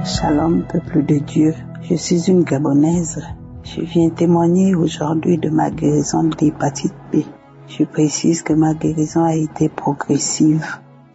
Shalom, peuple de Dieu. Je suis une Gabonaise. Je viens témoigner aujourd'hui de ma guérison de l'hépatite B. Je précise que ma guérison a été progressive.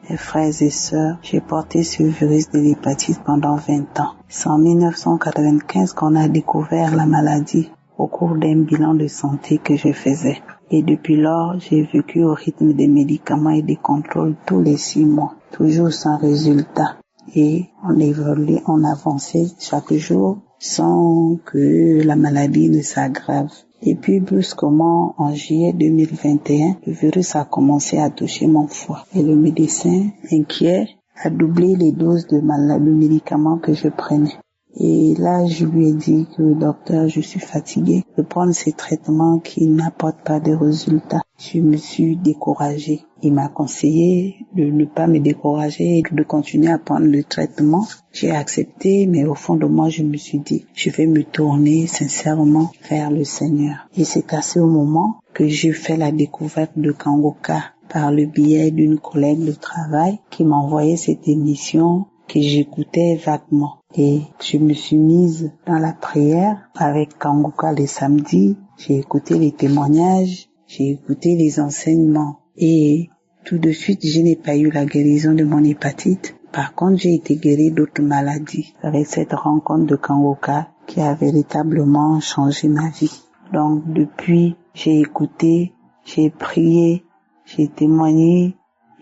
Mes frères et sœurs, j'ai porté ce virus de l'hépatite pendant 20 ans. C'est en 1995 qu'on a découvert la maladie au cours d'un bilan de santé que je faisais. Et depuis lors, j'ai vécu au rythme des médicaments et des contrôles tous les 6 mois, toujours sans résultat. Et on évoluait, on avançait chaque jour sans que la maladie ne s'aggrave. Et puis brusquement, en juillet 2021, le virus a commencé à toucher mon foie. Et le médecin, inquiet, a doublé les doses de médicaments que je prenais. Et là, je lui ai dit que docteur, je suis fatiguée de prendre ces traitements qui n'apportent pas de résultats. Je me suis découragée. Il m'a conseillé de ne pas me décourager et de continuer à prendre le traitement. J'ai accepté, mais au fond de moi, je me suis dit, je vais me tourner sincèrement vers le Seigneur. Et c'est à ce moment que j'ai fait la découverte de Kangoka par le biais d'une collègue de travail qui m'a envoyé cette émission que j'écoutais vaguement. Et je me suis mise dans la prière avec Kangoka les samedis. J'ai écouté les témoignages, j'ai écouté les enseignements. Et tout de suite, je n'ai pas eu la guérison de mon hépatite. Par contre, j'ai été guérie d'autres maladies avec cette rencontre de Kangoka qui a véritablement changé ma vie. Donc, depuis, j'ai écouté, j'ai prié, j'ai témoigné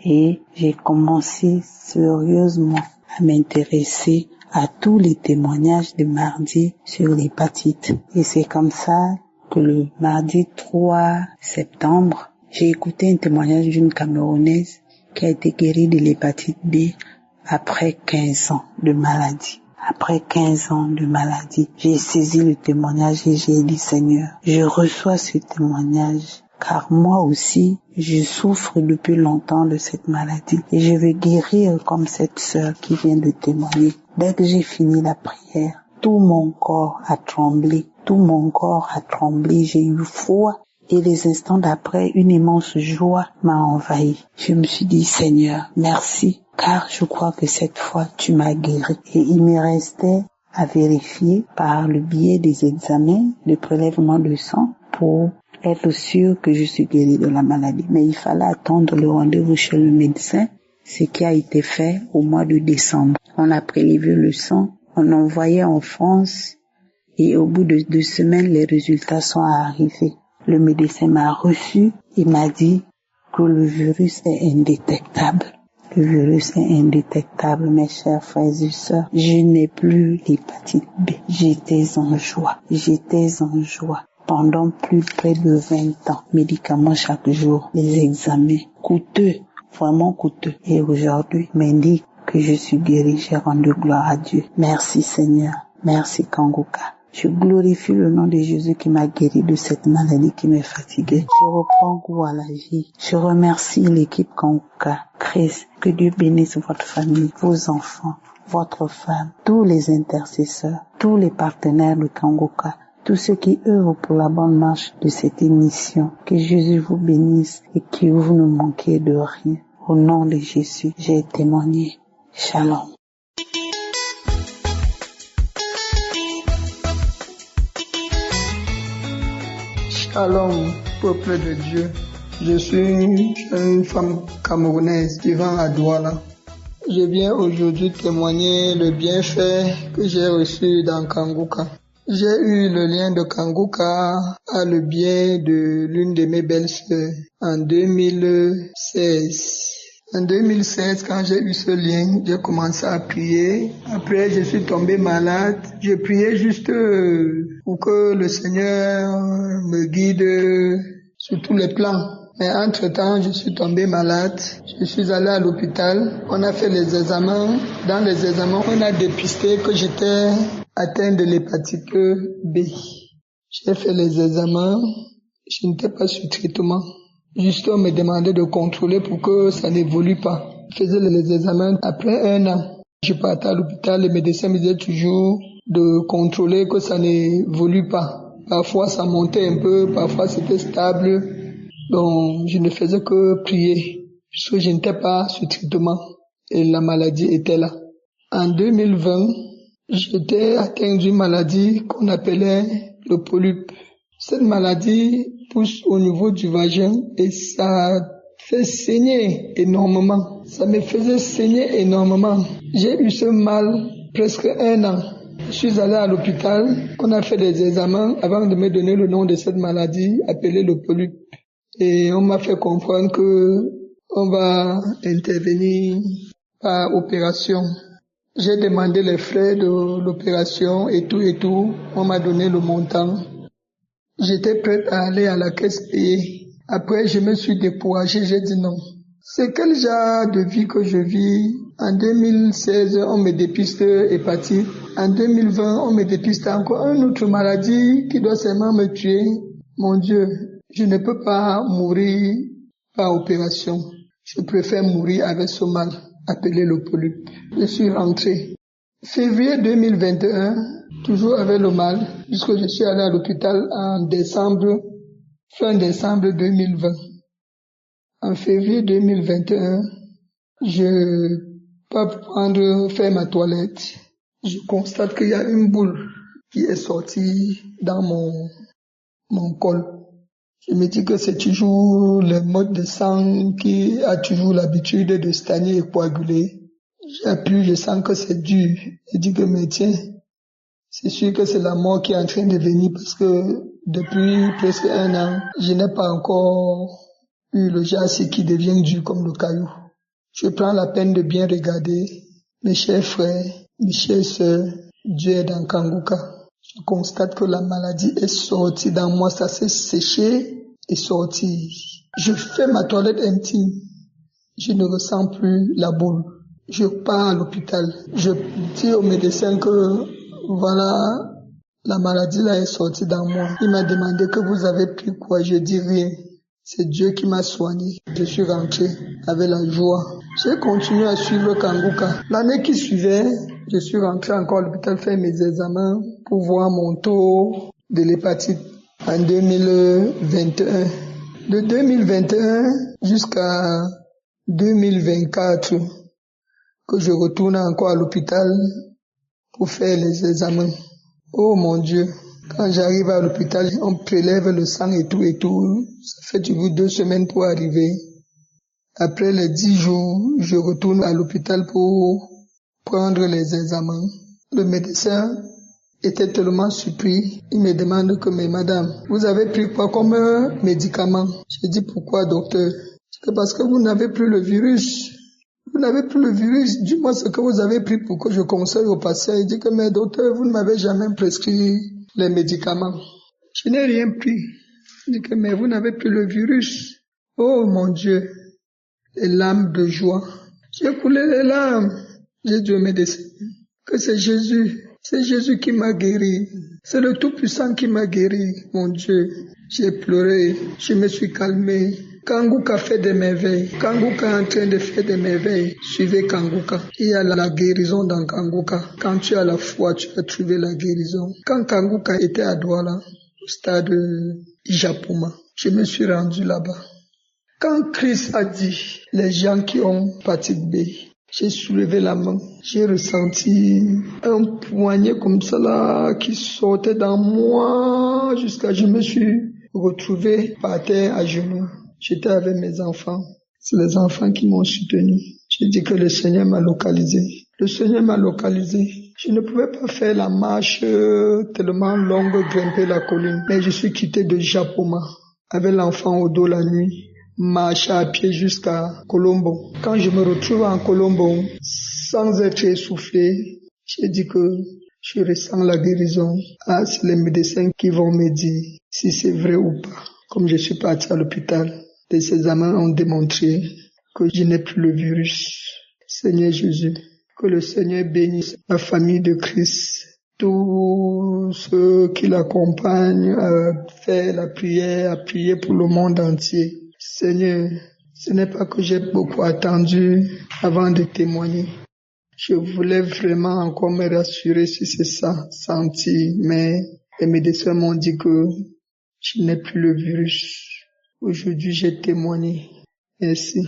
et j'ai commencé sérieusement à m'intéresser à tous les témoignages de mardi sur l'hépatite. Et c'est comme ça que le mardi 3 septembre, j'ai écouté un témoignage d'une Camerounaise qui a été guérie de l'hépatite B après 15 ans de maladie. Après 15 ans de maladie, j'ai saisi le témoignage et j'ai dit, Seigneur, je reçois ce témoignage. Car moi aussi, je souffre depuis longtemps de cette maladie et je veux guérir comme cette sœur qui vient de témoigner. Dès que j'ai fini la prière, tout mon corps a tremblé, j'ai eu froid et les instants d'après, une immense joie m'a envahi. Je me suis dit, Seigneur, merci, car je crois que cette fois tu m'as guéri. Et il me restait à vérifier par le biais des examens, de prélèvement de sang pour être sûr que je suis guérie de la maladie. Mais il fallait attendre le rendez-vous chez le médecin, ce qui a été fait au mois de décembre. On a prélevé le sang, on a envoyé en France et au bout de 2 semaines, les résultats sont arrivés. Le médecin m'a reçu, il m'a dit que le virus est indétectable. Le virus est indétectable, mes chers frères et sœurs. Je n'ai plus l'hépatite B. J'étais en joie. Pendant plus près de 20 ans, médicaments chaque jour, les examens coûteux, vraiment coûteux. Et aujourd'hui, m'indique que je suis guérie, j'ai rendu gloire à Dieu. Merci Seigneur, merci Kangoka. Je glorifie le nom de Jésus qui m'a guéri de cette maladie qui me fatiguait. Je reprends goût à la vie. Je remercie l'équipe Kangoka. Christ, que Dieu bénisse votre famille, vos enfants, votre femme, tous les intercesseurs, tous les partenaires de Kangoka. Tous ceux qui œuvrent pour la bonne marche de cette émission, que Jésus vous bénisse et que vous ne manquez de rien. Au nom de Jésus, j'ai témoigné. Shalom. Shalom, peuple de Dieu. Je suis une femme camerounaise vivant à Douala. Je viens aujourd'hui témoigner le bienfait que j'ai reçu dans Kangoka. J'ai eu le lien de Kangoka à le biais de l'une de mes belles-sœurs en 2016. En 2016, quand j'ai eu ce lien, j'ai commencé à prier. Après, je suis tombé malade. Je priais juste pour que le Seigneur me guide sur tous les plans. Mais entre-temps, je suis tombé malade. Je suis allé à l'hôpital. On a fait les examens. Dans les examens, on a dépisté que j'étais atteint de l'hépatite B. J'ai fait les examens. Je n'étais pas sous traitement. Juste on me demandait de contrôler pour que ça n'évolue pas. Je faisais les examens après 1 an. Je partais à l'hôpital, les médecins me disaient toujours de contrôler que ça n'évolue pas. Parfois ça montait un peu, parfois c'était stable. Donc je ne faisais que prier, puisque je n'étais pas sous traitement et la maladie était là. En 2020, J'étais atteint d'une maladie qu'on appelait le polype. Cette maladie pousse au niveau du vagin et ça fait saigner énormément. Ça me faisait saigner énormément. J'ai eu ce mal presque 1 an. Je suis allé à l'hôpital, on a fait des examens avant de me donner le nom de cette maladie appelée le polype. Et on m'a fait comprendre que on va intervenir par opération. J'ai demandé les frais de l'opération et tout. On m'a donné le montant. J'étais prête à aller à la caisse payer. Après, je me suis découragé, j'ai dit non. C'est quel genre de vie que je vis? En 2016, on me dépiste hépatite. En 2020, on me dépiste encore une autre maladie qui doit seulement me tuer. Mon Dieu, je ne peux pas mourir par opération. Je préfère mourir avec ce mal appelé le polype. Je suis rentré. Février 2021, toujours avec le mal, puisque je suis allé à l'hôpital en fin décembre 2020. En février 2021, je peux faire ma toilette. Je constate qu'il y a une boule qui est sortie dans mon col. Je me dis que c'est toujours le mode de sang qui a toujours l'habitude de stagner et coaguler. J'appuie, je sens que c'est dur. Je dis que mais tiens, c'est sûr que c'est la mort qui est en train de venir parce que depuis presque 1 an, je n'ai pas encore eu le jassé qui devient dur comme le caillou. Je prends la peine de bien regarder mes chers frères, mes chères sœurs, Dieu est dans Kanguka. Je constate que la maladie est sortie dans moi, ça s'est séché et sorti. Je fais ma toilette intime. Je ne ressens plus la boule. Je pars à l'hôpital. Je dis au médecin que voilà, la maladie là est sortie dans moi. Il m'a demandé que vous avez pris quoi. Je dis rien. C'est Dieu qui m'a soigné. Je suis rentré avec la joie. J'ai continué à suivre Kanguka. L'année qui suivait, je suis rentré encore à l'hôpital faire mes examens pour voir mon taux de l'hépatite en 2021. De 2021 jusqu'à 2024, que je retourne encore à l'hôpital pour faire les examens. Oh mon Dieu, quand j'arrive à l'hôpital, on prélève le sang et tout. Ça fait toujours 2 semaines pour arriver. Après les 10 jours, je retourne à l'hôpital pour prendre les examens. Le médecin était tellement surpris. Il me demande que, mais madame, vous avez pris quoi comme médicament? J'ai dit, pourquoi docteur? C'est parce que vous n'avez plus le virus. Vous n'avez plus le virus. Dis-moi ce que vous avez pris pour que je conseille aux patients. Il dit que, mais docteur, vous ne m'avez jamais prescrit les médicaments. Je n'ai rien pris. Il dit que, mais vous n'avez plus le virus. Oh mon Dieu, les larmes de joie. J'ai coulé les larmes. J'ai dit au médecin que c'est Jésus. C'est Jésus qui m'a guéri. C'est le Tout-Puissant qui m'a guéri, mon Dieu. J'ai pleuré, je me suis calmé. Kanguka fait des merveilles. Kanguka est en train de faire des merveilles. Suivez Kanguka. Il y a la guérison dans Kanguka. Quand tu as la foi, tu vas trouver la guérison. Quand Kanguka était à Douala, au stade Ijapuma, je me suis rendu là-bas. Quand Christ a dit, les gens qui ont hépatite B, j'ai soulevé la main, j'ai ressenti un poignet comme ça là qui sortait dans moi jusqu'à je me suis retrouvé par terre à genoux. J'étais avec mes enfants. C'est les enfants qui m'ont soutenu. J'ai dit que le Seigneur m'a localisé. Le Seigneur m'a localisé. Je ne pouvais pas faire la marche tellement longue, grimper la colline. Mais je suis quitté de Japoma avec l'enfant au dos la nuit. Marcher à pied jusqu'à Colombo. Quand je me retrouve en Colombo, sans être essoufflé, j'ai dit que je ressens la guérison. Ah, c'est les médecins qui vont me dire si c'est vrai ou pas. Comme je suis parti à l'hôpital, les examens ont démontré que je n'ai plus le virus. Seigneur Jésus, que le Seigneur bénisse la famille de Christ. Tous ceux qui l'accompagnent à faire la prière, à prier pour le monde entier. Seigneur, ce n'est pas que j'ai beaucoup attendu avant de témoigner. Je voulais vraiment encore me rassurer si c'est ça, senti, mais les médecins m'ont dit que je n'ai plus le virus. Aujourd'hui, j'ai témoigné. Merci.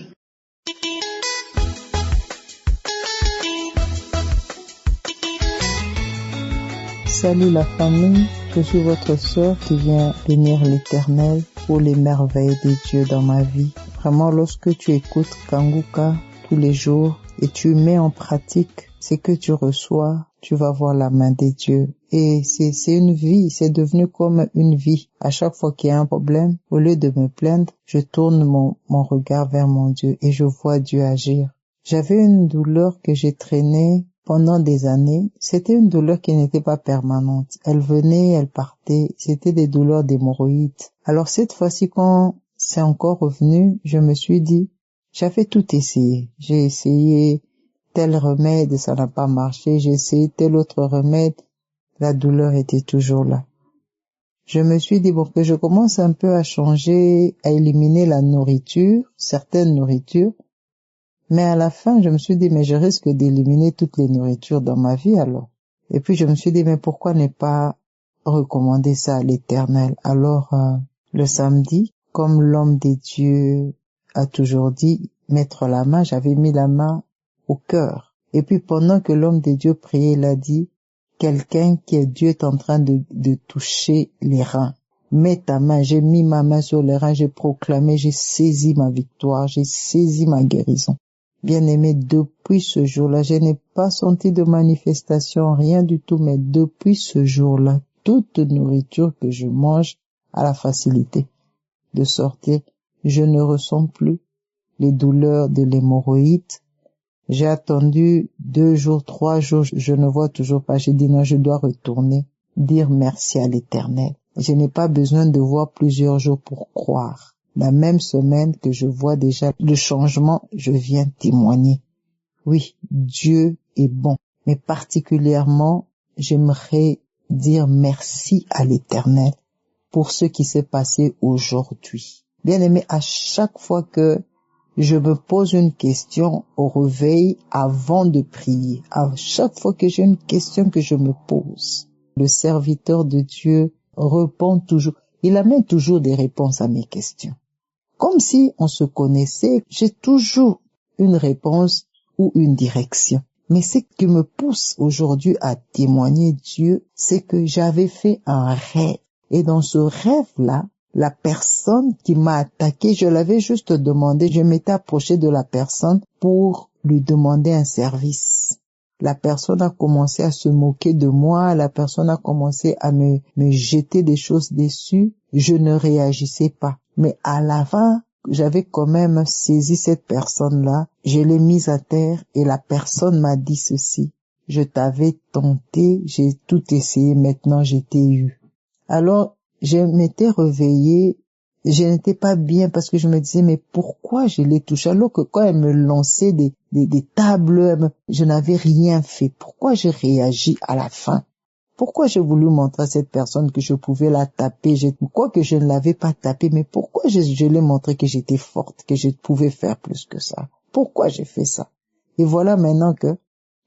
salue la famille. Je suis votre sœur qui vient bénir l'Éternel pour les merveilles de Dieu dans ma vie. Vraiment, lorsque tu écoutes Kanguka tous les jours et tu mets en pratique ce que tu reçois, tu vas voir la main de Dieu. Et c'est une vie, c'est devenu comme une vie. À chaque fois qu'il y a un problème, au lieu de me plaindre, je tourne mon regard vers mon Dieu et je vois Dieu agir. J'avais une douleur que j'ai traînée pendant des années. C'était une douleur qui n'était pas permanente. Elle venait, elle partait. C'était des douleurs d'hémorroïdes. Alors cette fois-ci, quand c'est encore revenu, je me suis dit, j'avais tout essayé. J'ai essayé tel remède, ça n'a pas marché. J'ai essayé tel autre remède. La douleur était toujours là. Je me suis dit, bon, que je commence un peu à changer, à éliminer la nourriture, certaines nourritures. Mais à la fin, je me suis dit, mais je risque d'éliminer toutes les nourritures dans ma vie alors. Et puis je me suis dit, mais pourquoi ne pas recommander ça à l'Éternel? Alors, le samedi, comme l'homme des dieux a toujours dit, mettre la main, j'avais mis la main au cœur. Et puis pendant que l'homme des dieux priait, il a dit, quelqu'un qui est Dieu est en train de toucher les reins. Mets ta main, j'ai mis ma main sur les reins, j'ai proclamé, j'ai saisi ma victoire, j'ai saisi ma guérison. Bien-aimé, depuis ce jour-là, je n'ai pas senti de manifestation, rien du tout, mais depuis ce jour-là, toute nourriture que je mange a la facilité de sortir. Je ne ressens plus les douleurs de l'hémorroïde. J'ai attendu 2 jours, 3 jours, je ne vois toujours pas. J'ai dit non, je dois retourner, dire merci à l'Éternel. Je n'ai pas besoin de voir plusieurs jours pour croire. La même semaine que je vois déjà le changement, je viens témoigner. Oui, Dieu est bon. Mais particulièrement, j'aimerais dire merci à l'Éternel pour ce qui s'est passé aujourd'hui. Bien aimé, à chaque fois que je me pose une question au réveil avant de prier, à chaque fois que j'ai une question que je me pose, le serviteur de Dieu répond toujours. Il amène toujours des réponses à mes questions. Comme si on se connaissait, j'ai toujours une réponse ou une direction. Mais ce qui me pousse aujourd'hui à témoigner Dieu, c'est que j'avais fait un rêve. Et dans ce rêve-là, la personne qui m'a attaqué, je l'avais juste demandé, je m'étais approché de la personne pour lui demander un service. La personne a commencé à se moquer de moi, la personne a commencé à me jeter des choses dessus. Je ne réagissais pas. Mais à la fin, j'avais quand même saisi cette personne-là, je l'ai mise à terre et la personne m'a dit ceci. Je t'avais tenté, j'ai tout essayé, maintenant je t'ai eu. Alors, je m'étais réveillée, je n'étais pas bien parce que je me disais, mais pourquoi je l'ai touché? Alors que quand elle me lançait des tables, je n'avais rien fait. Pourquoi j'ai réagi à la fin? Pourquoi j'ai voulu montrer à cette personne que je pouvais la taper? Pourquoi que je ne l'avais pas tapée? Mais pourquoi je l'ai montré que j'étais forte, que je pouvais faire plus que ça? Pourquoi j'ai fait ça? Et voilà maintenant que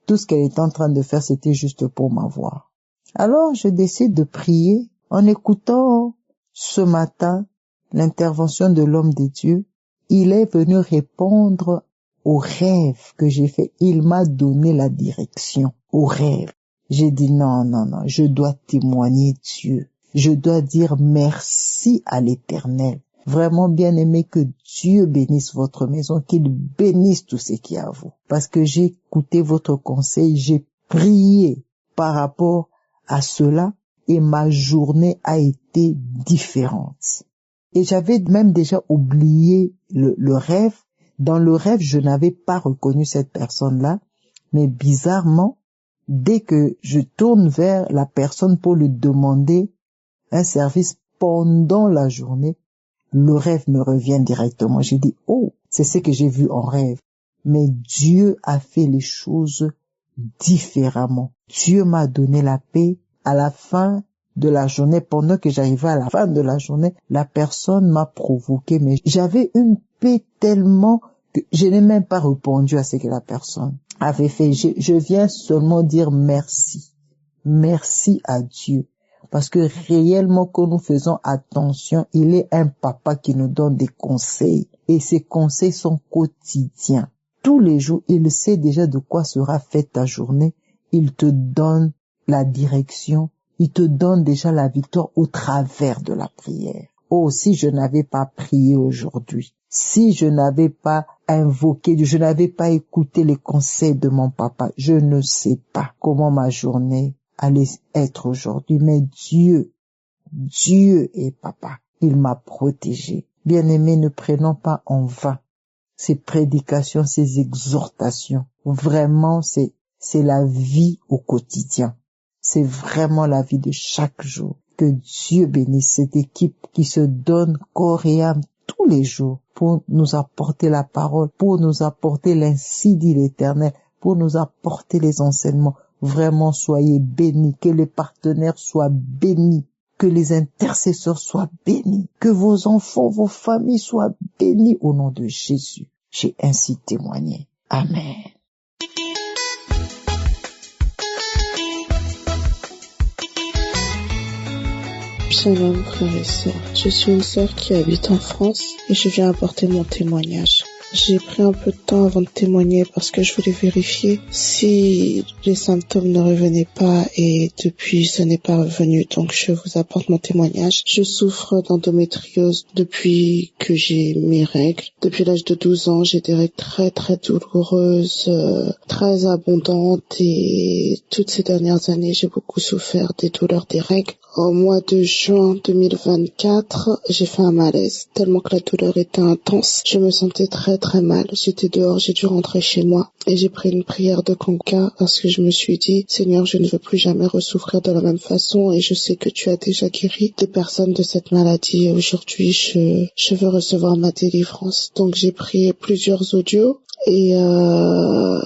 tout ce qu'elle était en train de faire, c'était juste pour m'avoir. Alors, je décide de prier en écoutant ce matin l'intervention de l'homme de Dieu. Il est venu répondre au rêve que j'ai fait. Il m'a donné la direction au rêve. J'ai dit non, je dois témoigner Dieu. Je dois dire merci à l'Éternel. Vraiment bien aimé, que Dieu bénisse votre maison, qu'il bénisse tout ce qui est à vous. Parce que j'ai écouté votre conseil, j'ai prié par rapport à cela et ma journée a été différente. Et j'avais même déjà oublié le rêve. Dans le rêve, je n'avais pas reconnu cette personne-là, mais bizarrement, dès que je tourne vers la personne pour lui demander un service pendant la journée, le rêve me revient directement. J'ai dit, oh, c'est ce que j'ai vu en rêve. Mais Dieu a fait les choses différemment. Dieu m'a donné la paix. À la fin de la journée, pendant que j'arrivais à la fin de la journée, la personne m'a provoqué, mais j'avais une paix tellement que je n'ai même pas répondu à ce que la personne avait fait. Je viens seulement dire merci. Merci à Dieu. Parce que réellement, quand nous faisons attention, il est un papa qui nous donne des conseils. Et ces conseils sont quotidiens. Tous les jours, il sait déjà de quoi sera faite ta journée. Il te donne la direction Il te donne déjà la victoire au travers de la prière. Oh, si je n'avais pas prié aujourd'hui, si je n'avais pas invoqué Dieu, je n'avais pas écouté les conseils de mon papa, je ne sais pas comment ma journée allait être aujourd'hui. Mais Dieu est papa. Il m'a protégé. Bien-aimés, ne prenons pas en vain ces prédications, ces exhortations. Vraiment, c'est la vie au quotidien. C'est vraiment la vie de chaque jour. Que Dieu bénisse cette équipe qui se donne corps et âme tous les jours pour nous apporter la parole, pour nous apporter l'ainsi dit l'Éternel, pour nous apporter les enseignements. Vraiment, soyez bénis, que les partenaires soient bénis, que les intercesseurs soient bénis, que vos enfants, vos familles soient bénis au nom de Jésus. J'ai ainsi témoigné. Amen. Shalom, frères et sœurs. Je suis une sœur qui habite en France et je viens apporter mon témoignage. J'ai pris un peu de temps avant de témoigner parce que je voulais vérifier si les symptômes ne revenaient pas et depuis ce n'est pas revenu. Donc je vous apporte mon témoignage. Je souffre d'endométriose depuis que j'ai mes règles. Depuis l'âge de 12 ans, j'ai des règles très très douloureuses, très abondantes et toutes ces dernières années, j'ai beaucoup souffert des douleurs des règles. Au mois de juin 2024, j'ai fait un malaise tellement que la douleur était intense. Je me sentais très très mal. J'étais dehors, j'ai dû rentrer chez moi et j'ai pris une prière de Kanguka parce que je me suis dit, Seigneur, je ne veux plus jamais ressouffrir de la même façon et je sais que tu as déjà guéri des personnes de cette maladie. Et aujourd'hui, je veux recevoir ma délivrance. Donc j'ai pris plusieurs audios. Et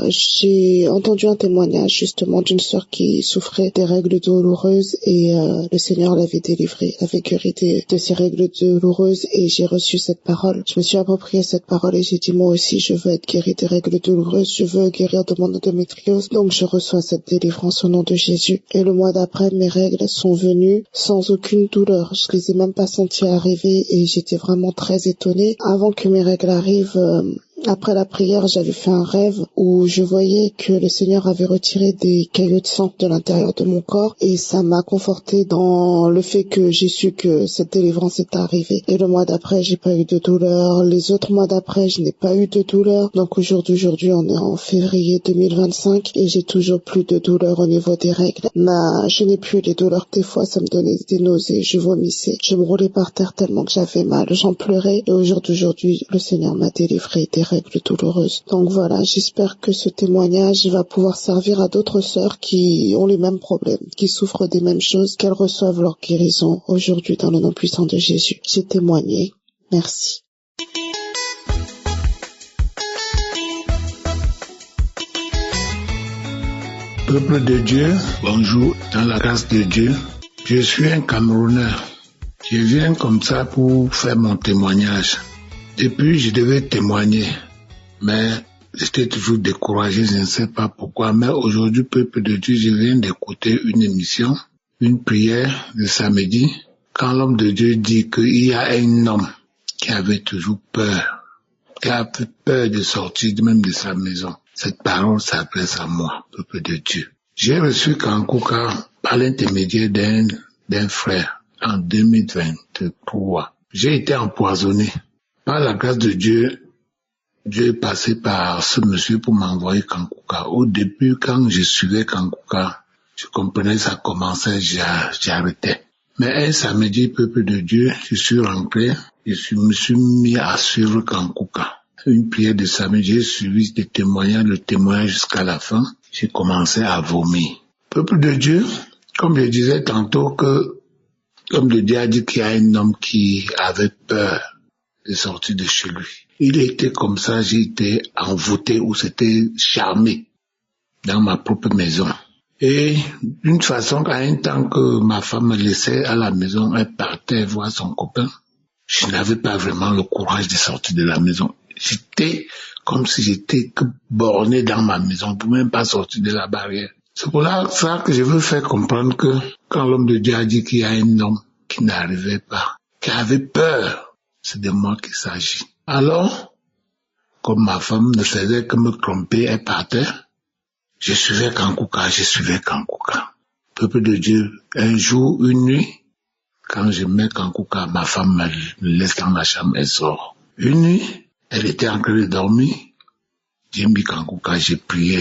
j'ai entendu un témoignage justement d'une sœur qui souffrait des règles douloureuses et le Seigneur l'avait délivrée, l'avait guérie de ces règles douloureuses et j'ai reçu cette parole. Je me suis approprié cette parole et j'ai dit moi aussi je veux être guérie des règles douloureuses, je veux guérir de mon endométriose, donc je reçois cette délivrance au nom de Jésus. Et le mois d'après, mes règles sont venues sans aucune douleur. Je les ai même pas senties arriver et j'étais vraiment très étonnée. Avant que mes règles arrivent, après la prière, j'avais fait un rêve où je voyais que le Seigneur avait retiré des caillots de sang de l'intérieur de mon corps et ça m'a conforté dans le fait que j'ai su que cette délivrance est arrivée. Et le mois d'après, j'ai pas eu de douleur. Les autres mois d'après, je n'ai pas eu de douleur. Donc aujourd'hui, on est en février 2025 et j'ai toujours plus de douleur au niveau des règles. Je n'ai plus les douleurs. Des fois, ça me donnait des nausées, je vomissais. Je me roulais par terre tellement que j'avais mal. J'en pleurais et aujourd'hui, le Seigneur m'a délivré des règles douloureuses. Donc voilà, j'espère que ce témoignage va pouvoir servir à d'autres sœurs qui ont les mêmes problèmes, qui souffrent des mêmes choses, qu'elles reçoivent leur guérison aujourd'hui dans le nom puissant de Jésus. J'ai témoigné. Merci. Peuple de Dieu, bonjour, dans la grâce de Dieu. Je suis un Camerounais. Je viens comme ça pour faire mon témoignage. Depuis, je devais témoigner. Mais j'étais toujours découragé, je ne sais pas pourquoi. Mais aujourd'hui, peuple de Dieu, je viens d'écouter une émission, une prière de samedi, quand l'homme de Dieu dit qu'il y a un homme qui avait toujours peur, qui a fait peur de sortir même de sa maison. Cette parole s'adresse à moi, peuple de Dieu. J'ai reçu Kanguka par l'intermédiaire d'un frère en 2023. J'ai été empoisonné. Par la grâce de Dieu, Dieu est passé par ce monsieur pour m'envoyer Kanguka. Au début, quand je suivais Kanguka, je comprenais ça commençait, j'arrêtais. Mais un samedi, peuple de Dieu, je suis rentré, me suis mis à suivre Kanguka. Une prière de samedi, j'ai suivi le témoignage jusqu'à la fin. J'ai commencé à vomir. Peuple de Dieu, comme je disais tantôt que, comme le Dieu a dit qu'il y a un homme qui avait peur de sortir de chez lui. Il était comme ça, j'ai été envoûté ou c'était charmé dans ma propre maison. Et d'une façon, à un temps que ma femme me laissait à la maison, elle partait voir son copain. Je n'avais pas vraiment le courage de sortir de la maison. J'étais comme si j'étais que borné dans ma maison, je ne pouvais même pas sortir de la barrière. C'est pour ça que je veux faire comprendre que quand l'homme de Dieu a dit qu'il y a un homme qui n'arrivait pas, qui avait peur, c'est de moi qu'il s'agit. Alors, comme ma femme ne faisait que me tromper, elle partait, je suivais Kanguka. Peuple de Dieu, un jour, une nuit, quand je mets Kankuka, ma femme me laisse dans ma chambre, elle sort. Une nuit, elle était en train de dormir. J'ai mis Kankuka, j'ai prié.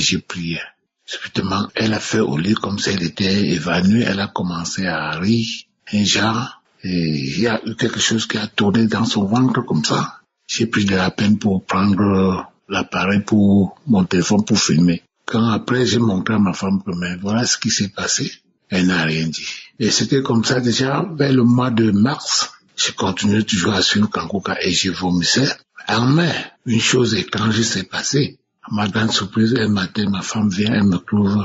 Subitement, elle a fait au lit comme si elle était évanouie. Elle a commencé à rire, un genre, et il y a eu quelque chose qui a tourné dans son ventre comme ça. J'ai pris de la peine pour prendre l'appareil pour mon téléphone pour filmer. Quand après j'ai montré à ma femme que mais voilà ce qui s'est passé, elle n'a rien dit. Et c'était comme ça déjà vers le mois de mars. Je continuais toujours à suivre Kankuka et je vomissais. En mai, une chose étrange s'est passée. À ma grande surprise, un matin, ma femme vient, elle me trouve.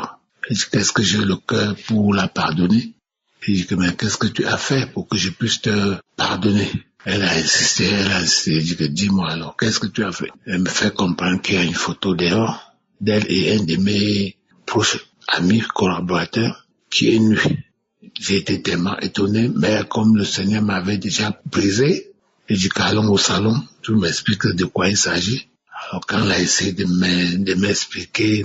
Elle dit, qu'est-ce que j'ai le cœur pour la pardonner? Je dis, mais qu'est-ce que tu as fait pour que je puisse te pardonner? Elle a insisté. Je dis, dis-moi alors, qu'est-ce que tu as fait? Elle me fait comprendre qu'il y a une photo dehors d'elle et un de mes proches amis, collaborateurs, qui est nu. J'ai été tellement étonné, mais comme le Seigneur m'avait déjà brisé, j'ai dit, allons au salon, tu m'expliques de quoi il s'agit. Alors quand elle a essayé de m'expliquer,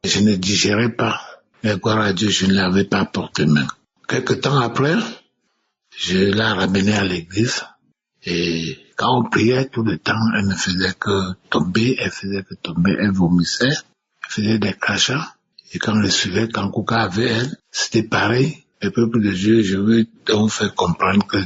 je ne digérais pas. Mais gloire à Dieu, je ne l'avais pas porté main. Quelque temps après, je la ramenais à l'église et quand on priait tout le temps, elle ne faisait que tomber, elle vomissait, elle faisait des crachats. Et quand je suivais Kankuka avec elle, c'était pareil. Le peuple de Dieu, je veux donc faire comprendre que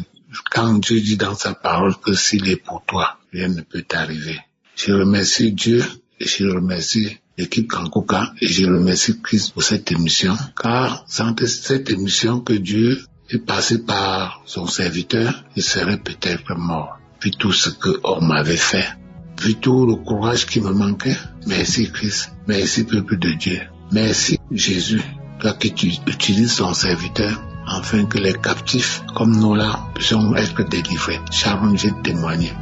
quand Dieu dit dans sa parole que s'il est pour toi, rien ne peut t'arriver. Je remercie Dieu et je remercie l'équipe Kankuka et je remercie Christ pour cette émission. Car sans cette émission que Dieu est passé par son serviteur, je serais peut-être mort. Puis tout ce qu'on m'avait fait, puis tout le courage qui me manquait. Merci Christ, merci peuple de Dieu. Merci Jésus, toi que tu utilises ton serviteur afin que les captifs comme nous là puissions être délivrés. Sharon, j'ai témoigné.